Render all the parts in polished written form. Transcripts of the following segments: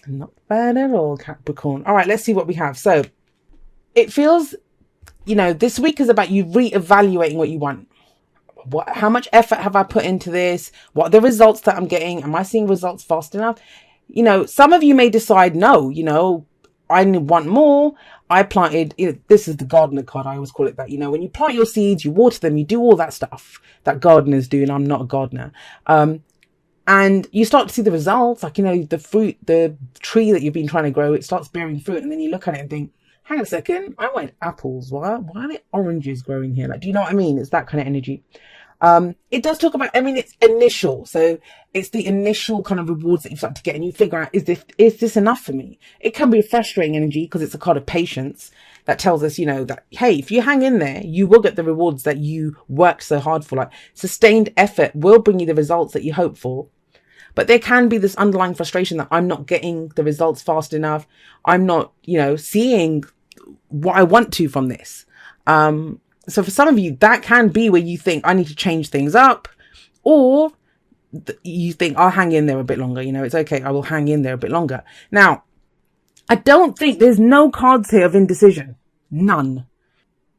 Not bad at all, Capricorn. All right, let's see what we have. So it feels, this week is about you reevaluating what you want. How much effort have I put into this? What are the results that I'm getting? Am I seeing results fast enough? Some of you may decide, no, I want more. I planted, this is the gardener card. I always call it that. When you plant your seeds, you water them, you do all that stuff that gardeners do. And I'm not a gardener. And you start to see the results, like, the fruit, the tree that you've been trying to grow, it starts bearing fruit. And then you look at it and think, hang on a second, I want apples. Why are there oranges growing here? Like, do you know what I mean? It's that kind of energy. It does talk about, it's initial. So it's the initial kind of rewards that you start to get, and you figure out, is this enough for me? It can be a frustrating energy because it's a card of patience that tells us, that, hey, if you hang in there, you will get the rewards that you worked so hard for. Like, sustained effort will bring you the results that you hope for. But there can be this underlying frustration that I'm not getting the results fast enough. I'm not, seeing what I want to from this. So for some of you, that can be where you think, I need to change things up, or you think, I'll hang in there a bit longer. It's okay. I will hang in there a bit longer. Now, I don't think there's no cards here of indecision. None.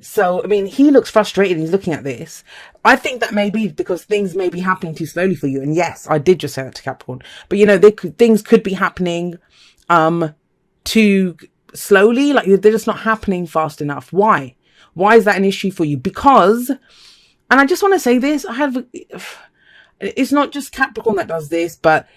So, he looks frustrated. He's looking at this. I think that may be because things may be happening too slowly for you. And yes, I did just say that to Capricorn, but things could be happening, too slowly. Like, they're just not happening fast enough. Why? Why is that an issue for you? Because, and I just want to say this, it's not just Capricorn that does this, but,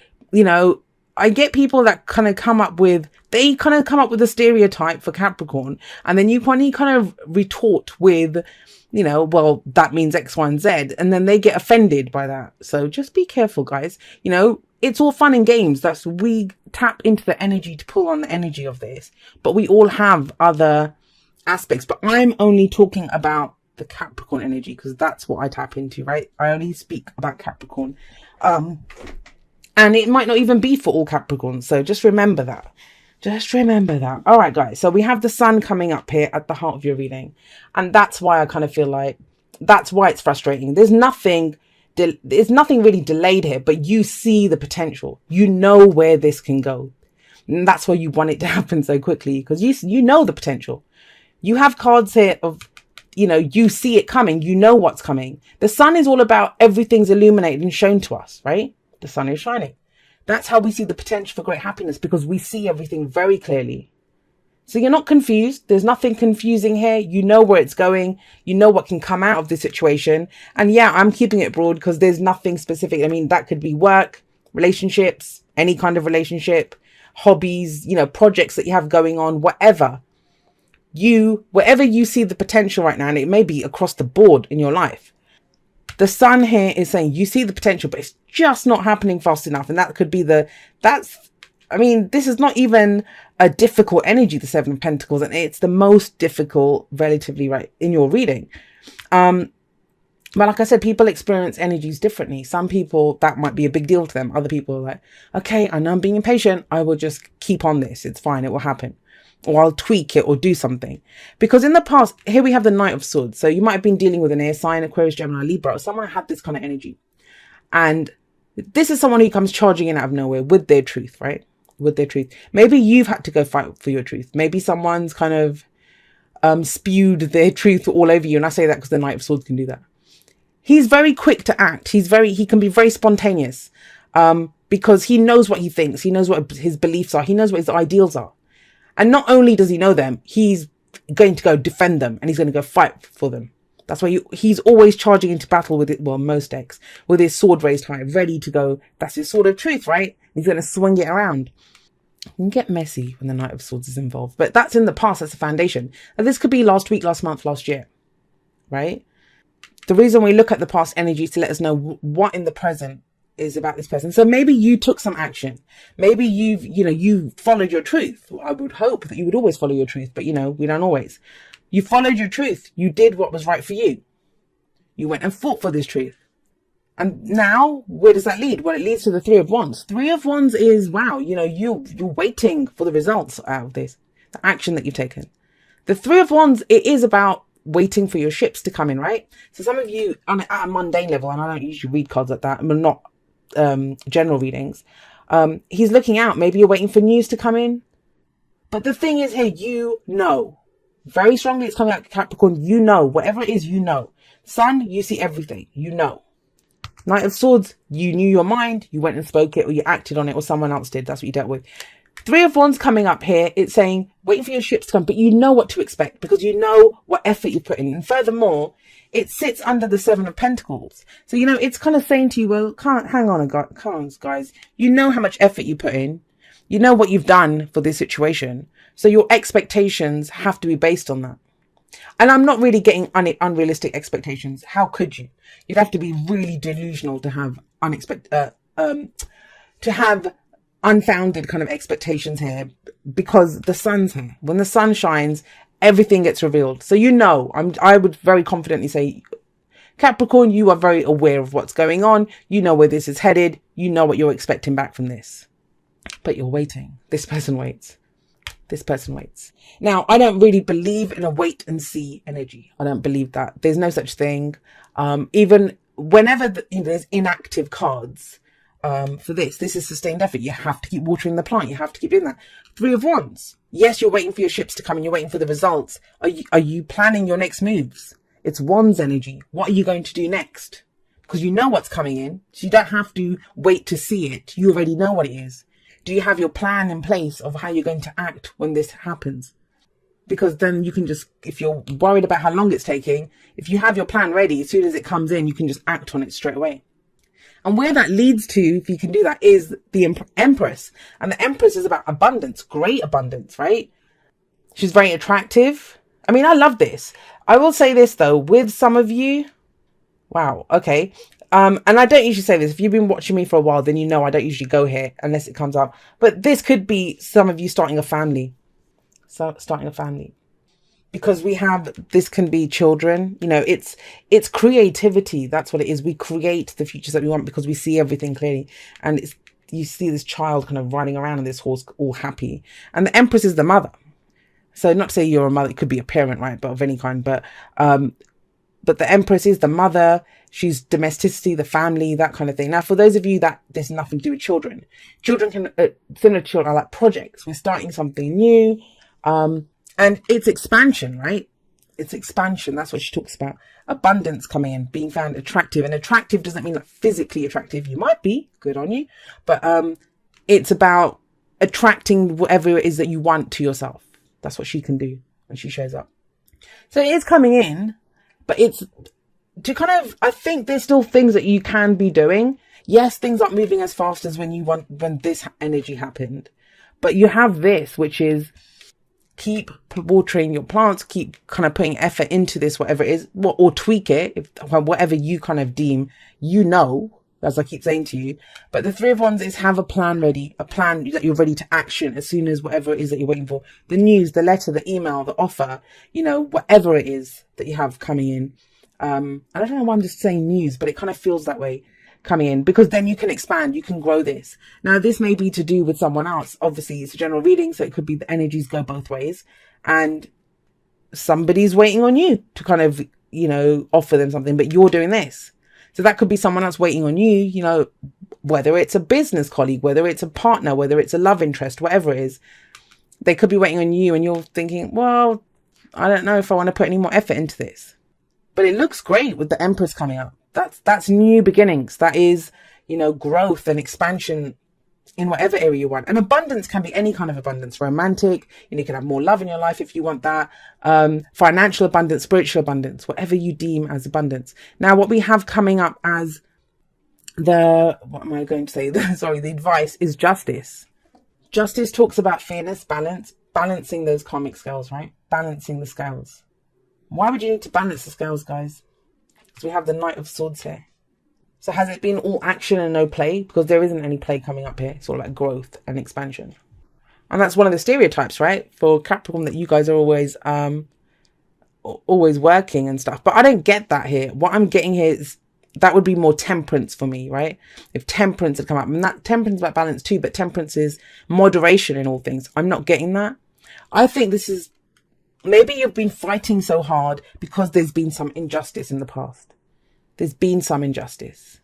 I get people that kind of come up with a stereotype for Capricorn. And then you kind of retort with, well, that means X, Y, and Z. And then they get offended by that. So just be careful, guys. It's all fun and games. We tap into the energy to pull on the energy of this. But we all have other aspects, but I'm only talking about the Capricorn energy because that's what I tap into, right? I only speak about Capricorn, and it might not even be for all Capricorns, so just remember that. All right, guys, so we have the sun coming up here at the heart of your reading, and that's why I kind of feel like that's why it's frustrating. There's nothing really delayed here, but you see the potential. You know where this can go, and that's why you want it to happen so quickly, because you know the potential. You have cards here of, you see it coming. You know what's coming. The sun is all about everything's illuminated and shown to us, right? The sun is shining. That's how we see the potential for great happiness, because we see everything very clearly. So you're not confused. There's nothing confusing here. You know where it's going. You know what can come out of this situation. And yeah, I'm keeping it broad because there's nothing specific. That could be work, relationships, any kind of relationship, hobbies, projects that you have going on, whatever. Wherever you see the potential right now, and it may be across the board in your life, the sun here is saying you see the potential, but it's just not happening fast enough. And that could be this is not even a difficult energy, the Seven of Pentacles, and it's the most difficult relatively, right, in your reading. But like I said, people experience energies differently. Some people, that might be a big deal to them. Other people are like, okay, I know I'm being impatient. I will just keep on this. It's fine. It will happen. Or I'll tweak it or do something. Because in the past, here we have the Knight of Swords. So you might have been dealing with an air sign, Aquarius, Gemini, Libra, or someone had this kind of energy. And this is someone who comes charging in out of nowhere with their truth, right? With their truth. Maybe you've had to go fight for your truth. Maybe someone's kind of spewed their truth all over you. And I say that because the Knight of Swords can do that. He's very quick to act. He can be very spontaneous because he knows what he thinks. He knows what his beliefs are. He knows what his ideals are. And not only does he know them, he's going to go defend them and he's going to go fight for them. That's why he's always charging into battle with it. Well, most decks with his sword raised high, ready to go. That's his sword of truth, right? He's going to swing it around. It can get messy when the Knight of Swords is involved, but that's in the past. That's the foundation. And this could be last week, last month, last year, right? The reason we look at the past energy is to let us know what in the present is about this person. So maybe you took some action. Maybe you followed your truth. I would hope that you would always follow your truth, but we don't always. You followed your truth. You did what was right for you. You went and fought for this truth. And now, where does that lead? Well, it leads to the Three of Wands. Three of Wands is, wow, you're waiting for the results out of this, the action that you've taken. The Three of Wands, it is about waiting for your ships to come in, right? So some of you, at a mundane level, and I don't usually read cards like that, I'm not general readings, He's looking out. Maybe you're waiting for news to come in. But the thing is here, you know. Very strongly it's coming out, Capricorn. You know. Whatever it is, you know. Sun, you see everything. You know. Knight of Swords, you knew your mind. You went and spoke it, or you acted on it, or someone else did. That's what you dealt with. Three of Wands coming up here. It's saying, waiting for your ships to come. But you know what to expect because you know what effort you put in. And furthermore, it sits under the Seven of Pentacles. So, you know, it's kind of saying to you, well, hang on, guys. You know how much effort you put in. You know what you've done for this situation. So your expectations have to be based on that. And I'm not really getting unrealistic expectations. How could you? You'd have to be really delusional to have unfounded kind of expectations here, because the sun's here. When the sun shines, everything gets revealed. So, you know, I would very confidently say, Capricorn, you are very aware of what's going on. You know where this is headed. You know what you're expecting back from this. But you're waiting. This person waits. This person waits. Now, I don't really believe in a wait and see energy. I don't believe that. There's no such thing. Even whenever there's inactive cards for this is sustained effort. You have to keep watering the plant. You have to keep doing that. Three of Wands. Yes, you're waiting for your ships to come and you're waiting for the results. Are you planning your next moves? It's Wands energy. What are you going to do next? Because you know what's coming in. So you don't have to wait to see it. You already know what it is. Do you have your plan in place of how you're going to act when this happens? Because then you can just, if you're worried about how long it's taking, if you have your plan ready, as soon as it comes in, you can just act on it straight away. And where that leads to, if you can do that, is the Empress. And the Empress is about abundance, great abundance, right? She's very attractive. I mean, I love this. I will say this though, with some of you, wow, okay. And I don't usually say this. If you've been watching me for a while, then you know I don't usually go here unless it comes up. But this could be some of you starting a family. So starting a family. Because we have, this can be children. You know, it's creativity. That's what it is. We create the futures that we want because we see everything clearly. And you see this child kind of riding around on this horse all happy. And the Empress is the mother. So not to say you're a mother, it could be a parent, right? But of any kind. But the Empress is the mother. She's domesticity, the family, that kind of thing. Now, for those of you that there's nothing to do with children can, similar to children, are like projects. We're starting something new. And it's expansion, right? It's expansion. That's what she talks about. Abundance coming in, being found attractive. And attractive doesn't mean like physically attractive. You might be, good on you. But it's about attracting whatever it is that you want to yourself. That's what she can do when she shows up. So it is coming in, but it's to kind of, I think there's still things that you can be doing. Yes, things aren't moving as fast as when this energy happened. But you have this, which is keep watering your plants, keep kind of putting effort into this, whatever it is, or tweak it, whatever you kind of deem, you know, as I keep saying to you. But the Three of Wands is have a plan ready, a plan that you're ready to action as soon as whatever it is that you're waiting for. The news, the letter, the email, the offer, you know, whatever it is that you have coming in. I don't know why I'm just saying news, but it kind of feels that way coming in, because then you can expand, you can grow this. Now, this may be to do with someone else. Obviously, it's a general reading, so it could be the energies go both ways. And somebody's waiting on you to kind of, you know, offer them something, but you're doing this. So that could be someone else waiting on you, you know, whether it's a business colleague, whether it's a partner, whether it's a love interest, whatever it is. They could be waiting on you and you're thinking, well, I don't know if I want to put any more effort into this. But it looks great with the Empress coming up. That's new beginnings. That is, you know, growth and expansion in whatever area you want. And abundance can be any kind of abundance. Romantic, you can have more love in your life if you want that. Financial abundance, spiritual abundance, whatever you deem as abundance. Now, what we have coming up as the advice is justice. Justice talks about fairness, balancing those karmic scales, right? Balancing the scales. Why would you need to balance the scales, guys? Because we have the Knight of Swords here. So has it been all action and no play? Because there isn't any play coming up here. It's all about growth and expansion. And that's one of the stereotypes, right? For Capricorn, that you guys are always working and stuff. But I don't get that here. What I'm getting here is that would be more temperance for me, right? If temperance had come up. And that temperance is about balance too, but temperance is moderation in all things. I'm not getting that. I think this is, maybe you've been fighting so hard because there's been some injustice in the past. There's been some injustice.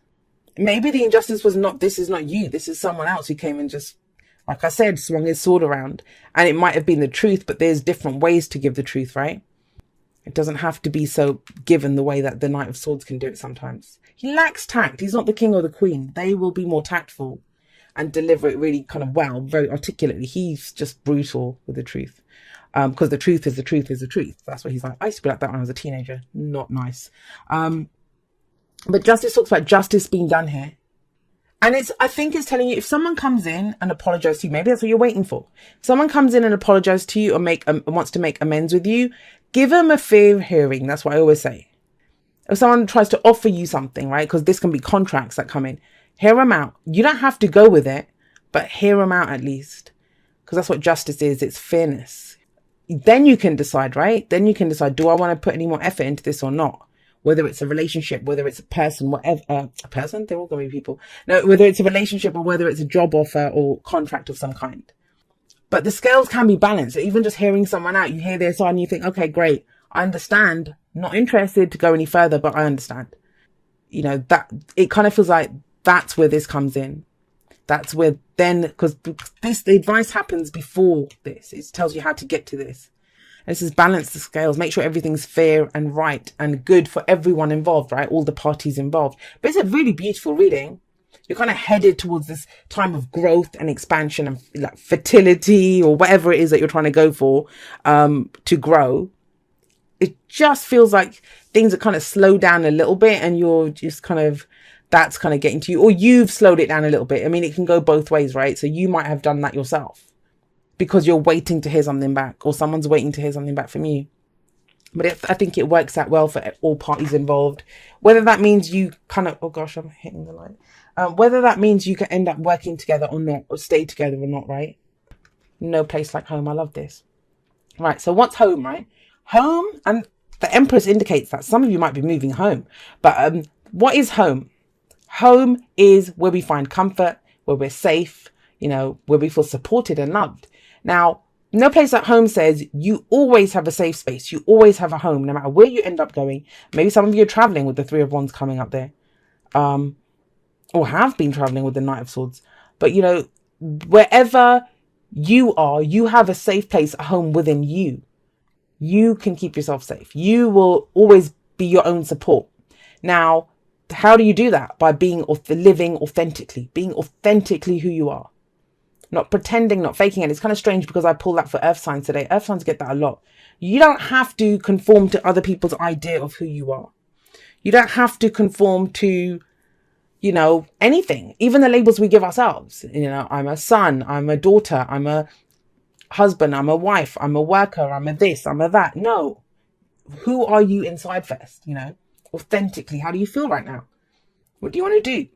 Maybe the injustice was not, this is not you, this is someone else who came and just, like I said, swung his sword around. And it might have been the truth, but there's different ways to give the truth, right? It doesn't have to be so given the way that the Knight of Swords can do it sometimes. He lacks tact. He's not the king or the queen. They will be more tactful and deliver it really kind of well, very articulately. He's just brutal with the truth. Because the truth is the truth is the truth. That's what he's like. I used to be like that when I was a teenager. Not nice. But justice talks about justice being done here. And I think it's telling you, if someone comes in and apologizes to you, maybe that's what you're waiting for. If someone comes in and apologizes to you or wants to make amends with you, give them a fair hearing. That's what I always say. If someone tries to offer you something, right? Because this can be contracts that come in. Hear them out. You don't have to go with it, but hear them out at least. Because that's what justice is. It's fairness. Then you can decide, right? Then you can decide, do I want to put any more effort into this or not? Whether it's a relationship, whether it's a person, whatever, a person, they're all going to be people. No, whether it's a relationship or whether it's a job offer or contract of some kind. But the scales can be balanced. Even just hearing someone out, you hear their side and you think, okay, great. I understand. Not interested to go any further, but I understand. You know, that it kind of feels like that's where this comes in. That's where then, because the advice happens before this. It tells you how to get to this. And this is balance the scales, make sure everything's fair and right and good for everyone involved, right? All the parties involved. But it's a really beautiful reading. You're kind of headed towards this time of growth and expansion and like fertility or whatever it is that you're trying to go for, to grow. It just feels like things are kind of slowed down a little bit and you're just kind of, that's kind of getting to you, or you've slowed it down a little bit. I mean, it can go both ways, right? So you might have done that yourself because you're waiting to hear something back, or someone's waiting to hear something back from you. But I think it works out well for all parties involved. Whether that means you kind of, oh gosh, I'm hitting the light. Whether that means you can end up working together or not, or stay together or not, right? No place like home. I love this. Right. So what's home, right? Home, and the Empress indicates that some of you might be moving home. But what is home? Home is where we find comfort, where we're safe, you know, where we feel supported and loved. Now, no place at home says you always have a safe space. You always have a home, no matter where you end up going. Maybe some of you are traveling with the Three of Wands coming up there, or have been traveling with the Knight of Swords. But, you know, wherever you are, you have a safe place, a home within you. You can keep yourself safe. You will always be your own support. Now, how do you do that? By living authentically, being authentically who you are. Not pretending, not faking it. It's kind of strange because I pulled that for earth signs today. Earth signs get that a lot. You don't have to conform to other people's idea of who you are. You don't have to conform to, you know, anything. Even the labels we give ourselves. You know, I'm a son, I'm a daughter, I'm a husband, I'm a wife, I'm a worker, I'm a this, I'm a that. No. Who are you inside first, you know? Authentically, how do you feel right now? What do you want to do?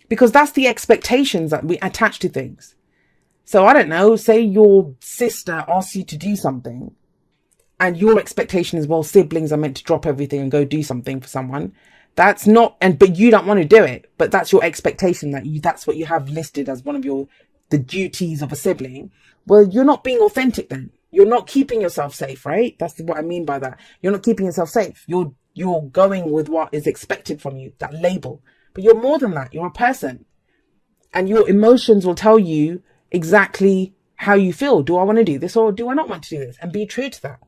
Because that's the expectations that we attach to things. So I don't know, say your sister asks you to do something and your expectation is, well, siblings are meant to drop everything and go do something for someone. That's not, but you don't want to do it, but that's your expectation, that's what you have listed as one of the duties of a sibling. Well, you're not being authentic then. You're not keeping yourself safe, right? That's what I mean by that. You're not keeping yourself safe. You're going with what is expected from you, that label. But you're more than that. You're a person. And your emotions will tell you exactly how you feel. Do I want to do this or do I not want to do this? And be true to that.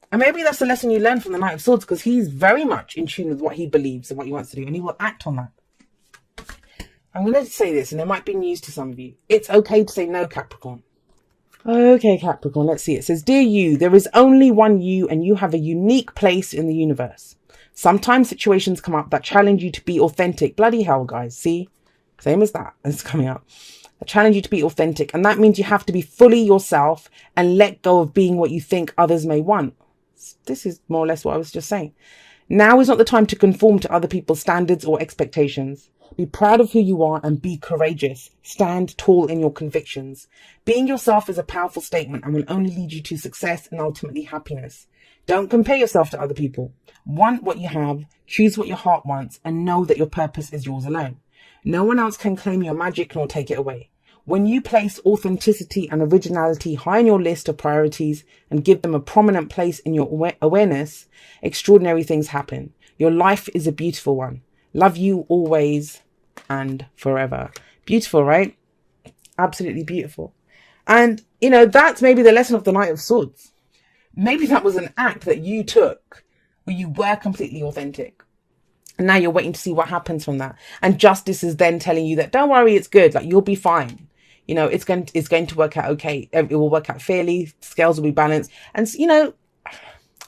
And maybe that's the lesson you learn from the Knight of Swords, because he's very much in tune with what he believes and what he wants to do. And he will act on that. I'm going to say this, and it might be news to some of you. It's okay to say no, Capricorn. Okay, Capricorn, let's see. It says, dear you, there is only one you and you have a unique place in the universe. Sometimes situations come up that challenge you to be authentic. Bloody hell, guys. See? Same as that. It's coming up. I challenge you to be authentic. And that means you have to be fully yourself and let go of being what you think others may want. This is more or less what I was just saying. Now is not the time to conform to other people's standards or expectations. Be proud of who you are and be courageous. Stand tall in your convictions. Being yourself is a powerful statement and will only lead you to success and ultimately happiness. Don't compare yourself to other people. Want what you have, choose what your heart wants, and know that your purpose is yours alone. No one else can claim your magic nor take it away. When you place authenticity and originality high on your list of priorities and give them a prominent place in your awareness, extraordinary things happen. Your life is a beautiful one. Love you always, and forever. Beautiful, right? Absolutely beautiful. And, you know, that's maybe the lesson of the Knight of Swords. Maybe that was an act that you took where you were completely authentic. And now you're waiting to see what happens from that. And justice is then telling you that, don't worry, it's good. Like, you'll be fine. You know, it's going to work out okay. It will work out fairly. Scales will be balanced. And, you know,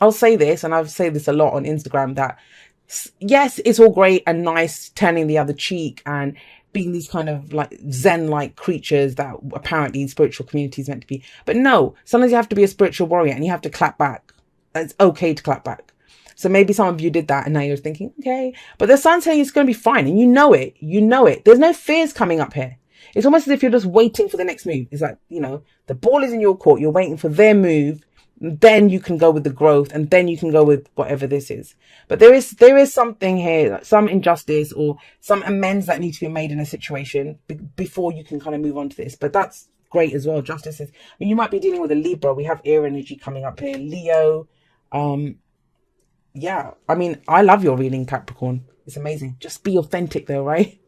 I'll say this, and I've said this a lot on Instagram, that yes, it's all great and nice turning the other cheek and being these kind of like Zen-like creatures that apparently spiritual community is meant to be. But no, sometimes you have to be a spiritual warrior and you have to clap back. It's okay to clap back. So maybe some of you did that and now you're thinking, okay, but the sun's saying it's going to be fine. And you know it. There's no fears coming up here. It's almost as if you're just waiting for the next move. It's like, you know, the ball is in your court. You're waiting for their move. Then you can go with the growth, and then you can go with whatever this is. But there is something here, like some injustice or some amends that need to be made in a situation before you can kind of move on to this. But that's great as well. Justice is, I mean, you might be dealing with a Libra. We have air energy coming up here. Leo. Yeah, I mean, I love your reading, Capricorn. It's amazing. Just be authentic though, right?